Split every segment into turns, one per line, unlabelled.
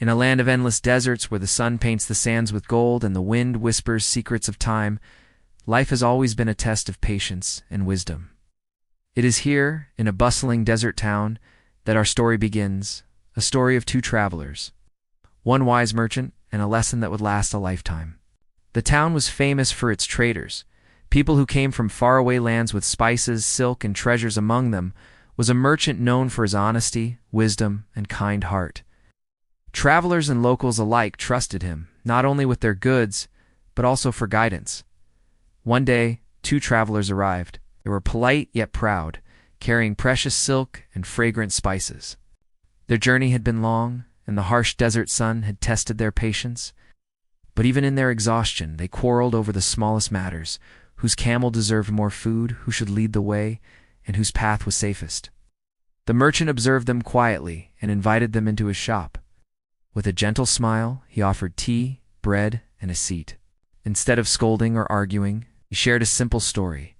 In a land of endless deserts where the sun paints the sands with gold and the wind whispers secrets of time, life has always been a test of patience and wisdom. It is here, in a bustling desert town, that our story begins, a story of two travelers, one wise merchant and a lesson that would last a lifetime. The town was famous for its traders, people who came from faraway lands with spices, silk, and treasures. Among them was a merchant known for his honesty, wisdom, and kind heart. Travelers and locals alike trusted him, not only with their goods, but also for guidance. One day, two travelers arrived. They were polite yet proud, carrying precious silk and fragrant spices. Their journey had been long, and the harsh desert sun had tested their patience. But even in their exhaustion, they quarreled over the smallest matters: whose camel deserved more food, who should lead the way, and whose path was safest. The merchant observed them quietly and invited them into his shop. With a gentle smile, he offered tea, bread, and a seat. Instead of scolding or arguing, he shared a simple story,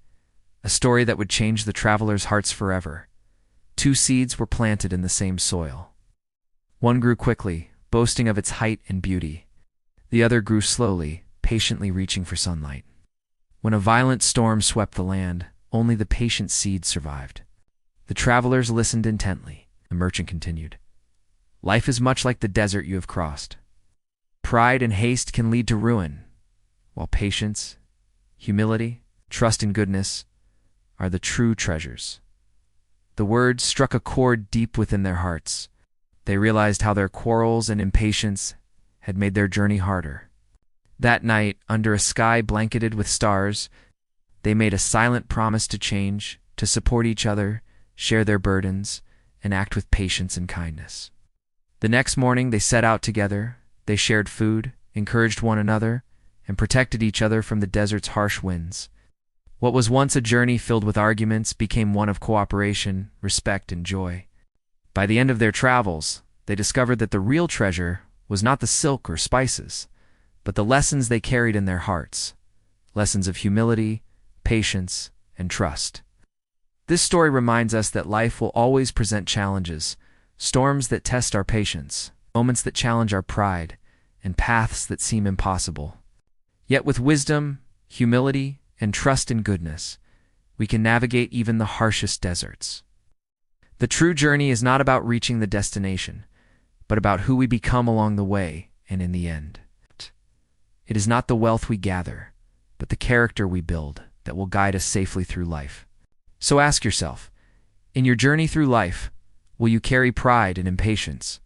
a story that would change the travelers' hearts forever. Two seeds were planted in the same soil. One grew quickly, boasting of its height and beauty. The other grew slowly, patiently reaching for sunlight. When a violent storm swept the land, only the patient seed survived. The travelers listened intently. The merchant continued, "Life is much like the desert you have crossed. Pride and haste can lead to ruin, while patience, humility, trust, and goodness are the true treasures." The words struck a chord deep within their hearts. They realized how their quarrels and impatience had made their journey harder. That night, under a sky blanketed with stars, they made a silent promise to change, to support each other, share their burdens, and act with patience and kindness. The next morning they set out together. They shared food, encouraged one another, and protected each other from the desert's harsh winds. What was once a journey filled with arguments became one of cooperation, respect, and joy. By the end of their travels, they discovered that the real treasure was not the silk or spices, but the lessons they carried in their hearts, lessons of humility, patience, and trust. This story reminds us that life will always present challenges, storms that test our patience, moments that challenge our pride, and paths that seem impossible. Yet with wisdom, humility, and trust in goodness, we can navigate even the harshest deserts. The true journey is not about reaching the destination, but about who we become along the way and in the end. It is not the wealth we gather, but the character we build that will guide us safely through life. So ask yourself, in your journey through life, will you carry pride and impatience?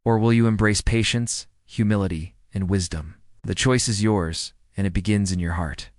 Or will you embrace patience, humility, and wisdom? The choice is yours, and it begins in your heart.